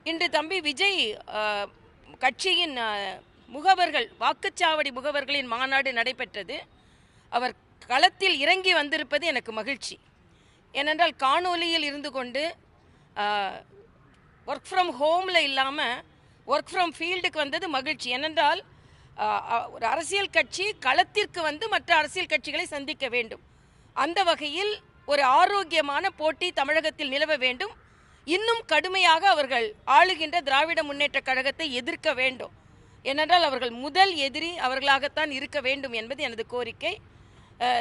இன்று தம்பி விஜய் கட்சியின் முகவர்கள் வாக்குச்சாவடி முகவர்களின் மாநாடு நடைபெற்றது. அவர் களத்தில் இறங்கி வந்திருப்பது எனக்கு மகிழ்ச்சி. ஏனென்றால் காணொலியில் இருந்து கொண்டு ஒர்க் ஃப்ரம் ஹோமில் இல்லாமல் ஒர்க் ஃப்ரம் ஃபீல்டுக்கு வந்தது மகிழ்ச்சி. ஏனென்றால் ஒரு அரசியல் கட்சி களத்திற்கு வந்து மற்ற அரசியல் கட்சிகளை சந்திக்க வேண்டும். அந்த வகையில் ஒரு ஆரோக்கியமான போட்டி தமிழகத்தில் நிலவ வேண்டும். இன்னும் கடுமையாக அவர்கள் ஆளுகின்ற திராவிட முன்னேற்ற கழகத்தை எதிர்க்க வேண்டும். ஏனென்றால் அவர்கள் முதல் எதிரி அவர்களாகத்தான் இருக்க வேண்டும் என்பது எனது கோரிக்கை.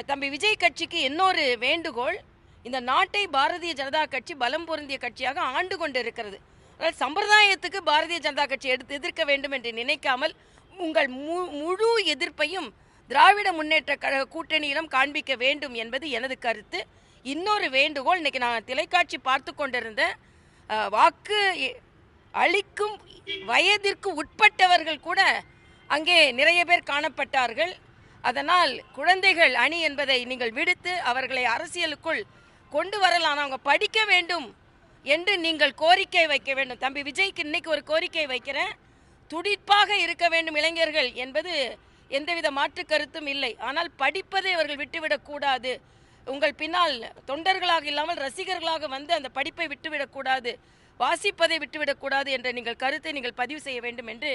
தம்பி விஜய் கட்சிக்கு இன்னொரு வேண்டுகோள், இந்த நாட்டை பாரதிய ஜனதா கட்சி பலம் பொருந்திய கட்சியாக ஆண்டு கொண்டு இருக்கிறது. ஆனால் சம்பிரதாயத்துக்கு பாரதிய ஜனதா கட்சி எதிர்க்க வேண்டும் என்று நினைக்காமல் உங்கள் முழு எதிர்ப்பையும் திராவிட முன்னேற்ற கழக கூட்டணியிடம் காண்பிக்க வேண்டும் என்பது எனது கருத்து. இன்னொரு வேண்டுகோள், இன்னைக்கு நான் தொலைக்காட்சி பார்த்து கொண்டிருந்த வாக்கு அளிக்கும் வயதிற்கு உட்பட்டவர்கள் கூட அங்கே நிறைய பேர் காணப்பட்டார்கள். அதனால் குழந்தைகள் அணி என்பதை நீங்கள் விடுத்து அவர்களை அரசியலுக்குள் கொண்டு வரலாம். அவங்க படிக்க வேண்டும் என்று நீங்கள் கோரிக்கை வைக்க வேண்டும். தம்பி விஜய்க்கு இன்னைக்கு ஒரு கோரிக்கை வைக்கிறேன். துடிப்பாக இருக்க வேண்டும் இளைஞர்கள் என்பது எந்தவித மாற்று கருத்தும் இல்லை. ஆனால் படிப்பதை அவர்கள் விட்டுவிடக்கூடாது. உங்கள் பின்னால் தொண்டர்களாக இல்லாமல் ரசிகர்களாக வந்து அந்த படிப்பை விட்டுவிடக்கூடாது, வாசிப்பதை விட்டுவிடக்கூடாது என்ற நீங்கள் கருத்தை நீங்கள் பதிவு செய்ய வேண்டும் என்று